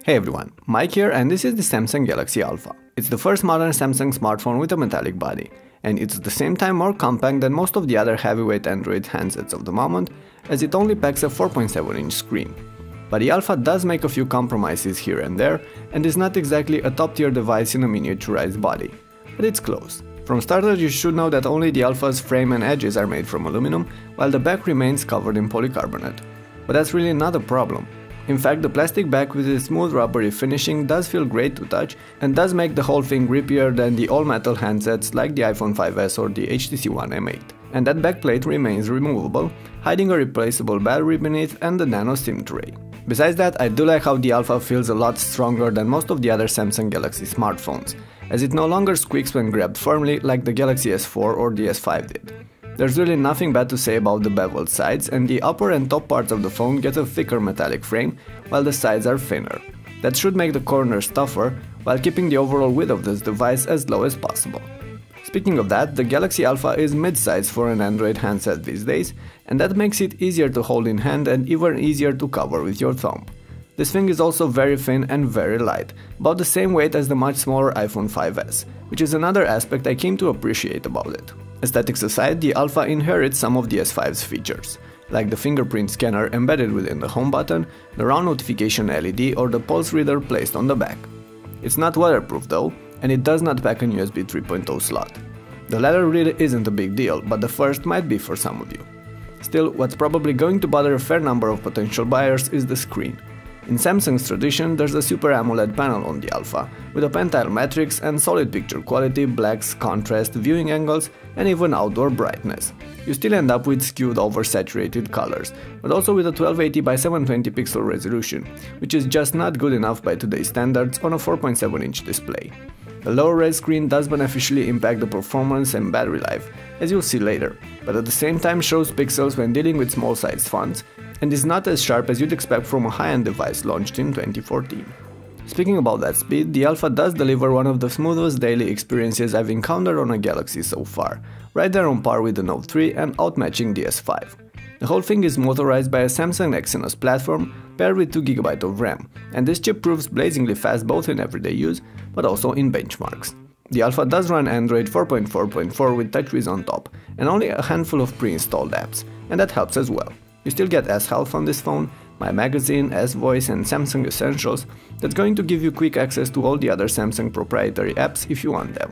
Hey everyone, Mike here, and this is the Samsung Galaxy Alpha. It's the first modern Samsung smartphone with a metallic body, and it's at the same time more compact than most of the other heavyweight Android handsets of the moment, as it only packs a 4.7-inch screen. But the Alpha does make a few compromises here and there, and is not exactly a top-tier device in a miniaturized body. But it's close. From starters, you should know that only the Alpha's frame and edges are made from aluminum, while the back remains covered in polycarbonate. But that's really not a problem. In fact, the plastic back with its smooth rubbery finishing does feel great to touch and does make the whole thing grippier than the all-metal handsets like the iPhone 5s or the HTC One M8. And that backplate remains removable, hiding a replaceable battery beneath and the nano SIM tray. Besides that, I do like how the Alpha feels a lot stronger than most of the other Samsung Galaxy smartphones, as it no longer squeaks when grabbed firmly like the Galaxy S4 or the S5 did. There's really nothing bad to say about the beveled sides, and the upper and top parts of the phone get a thicker metallic frame, while the sides are thinner. That should make the corners tougher, while keeping the overall width of this device as low as possible. Speaking of that, the Galaxy Alpha is mid-size for an Android handset these days, and that makes it easier to hold in hand and even easier to cover with your thumb. This thing is also very thin and very light, about the same weight as the much smaller iPhone 5s, which is another aspect I came to appreciate about it. Aesthetics aside, the Alpha inherits some of the S5's features, like the fingerprint scanner embedded within the home button, the round notification LED or the pulse reader placed on the back. It's not waterproof though, and it does not pack an USB 3.0 slot. The latter really isn't a big deal, but the first might be for some of you. Still, what's probably going to bother a fair number of potential buyers is the screen. In Samsung's tradition, there's a Super AMOLED panel on the Alpha, with a pentile matrix and solid picture quality, blacks, contrast, viewing angles, and even outdoor brightness. You still end up with skewed oversaturated colors, but also with a 1280 by 720 pixel resolution, which is just not good enough by today's standards on a 4.7-inch display. The lower res screen does beneficially impact the performance and battery life, as you'll see later, but at the same time shows pixels when dealing with small-sized fonts, and is not as sharp as you'd expect from a high-end device launched in 2014. Speaking about that speed, the Alpha does deliver one of the smoothest daily experiences I've encountered on a Galaxy so far, right there on par with the Note 3 and outmatching the S5. The whole thing is motorized by a Samsung Exynos platform paired with 2GB of RAM, and this chip proves blazingly fast both in everyday use, but also in benchmarks. The Alpha does run Android 4.4.4 with TouchWiz on top, and only a handful of pre-installed apps, and that helps as well. You still get S-Health on this phone, My Magazine, S-Voice and Samsung Essentials, that's going to give you quick access to all the other Samsung proprietary apps if you want them.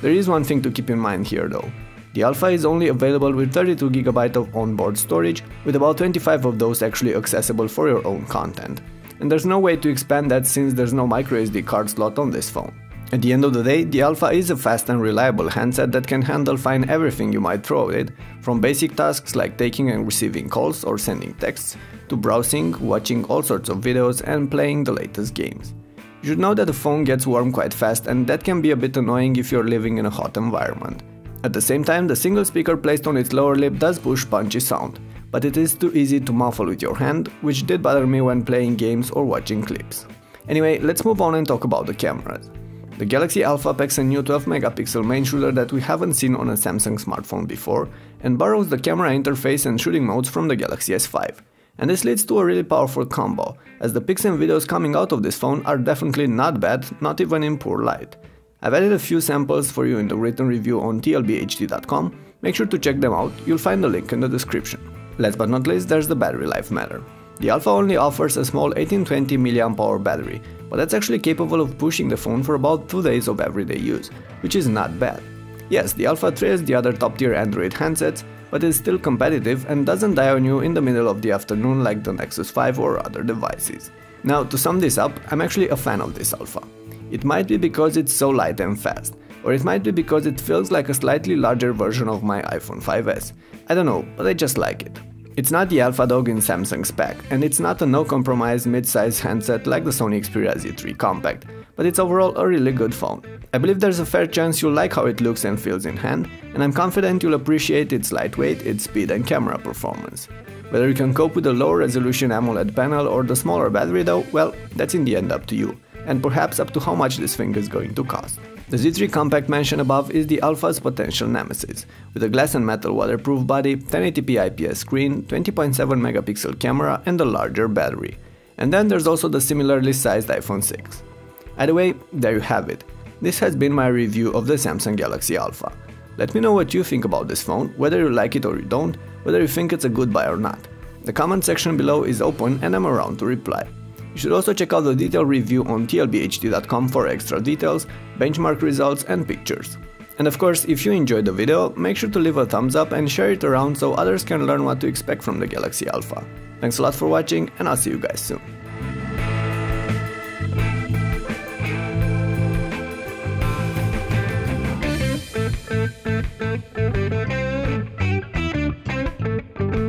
There is one thing to keep in mind here though. The Alpha is only available with 32GB of onboard storage, with about 25 of those actually accessible for your own content. And there's no way to expand that since there's no microSD card slot on this phone. At the end of the day, the Alpha is a fast and reliable handset that can handle fine everything you might throw at it, from basic tasks like taking and receiving calls or sending texts, to browsing, watching all sorts of videos and playing the latest games. You should know that the phone gets warm quite fast, and that can be a bit annoying if you're living in a hot environment. At the same time, the single speaker placed on its lower lip does push punchy sound, but it is too easy to muffle with your hand, which did bother me when playing games or watching clips. Anyway, let's move on and talk about the cameras. The Galaxy Alpha packs a new 12-megapixel main shooter that we haven't seen on a Samsung smartphone before, and borrows the camera interface and shooting modes from the Galaxy S5. And this leads to a really powerful combo, as the pics and videos coming out of this phone are definitely not bad, not even in poor light. I've added a few samples for you in the written review on tlbhd.com, make sure to check them out, you'll find the link in the description. Last but not least, there's the battery life matter. The Alpha only offers a small 1820 mAh battery, but that's actually capable of pushing the phone for about 2 days of everyday use, which is not bad. Yes, the Alpha trails the other top-tier Android handsets, but is still competitive and doesn't die on you in the middle of the afternoon like the Nexus 5 or other devices. Now, to sum this up, I'm actually a fan of this Alpha. It might be because it's so light and fast, or it might be because it feels like a slightly larger version of my iPhone 5s. I don't know, but I just like it. It's not the Alpha dog in Samsung's pack, and it's not a no-compromise mid-size handset like the Sony Xperia Z3 Compact, but it's overall a really good phone. I believe there's a fair chance you'll like how it looks and feels in hand, and I'm confident you'll appreciate its lightweight, its speed and camera performance. Whether you can cope with the lower resolution AMOLED panel or the smaller battery though, well, that's in the end up to you, and perhaps up to how much this thing is going to cost. The Z3 Compact mentioned above is the Alpha's potential nemesis, with a glass and metal waterproof body, 1080p IPS screen, 20.7 megapixel camera and a larger battery. And then there's also the similarly sized iPhone 6. Either way, there you have it. This has been my review of the Samsung Galaxy Alpha. Let me know what you think about this phone, whether you like it or you don't, whether you think it's a good buy or not. The comment section below is open and I'm around to reply. You should also check out the detailed review on tlbht.com for extra details, benchmark results and pictures. And of course, if you enjoyed the video, make sure to leave a thumbs up and share it around so others can learn what to expect from the Galaxy Alpha. Thanks a lot for watching and I'll see you guys soon.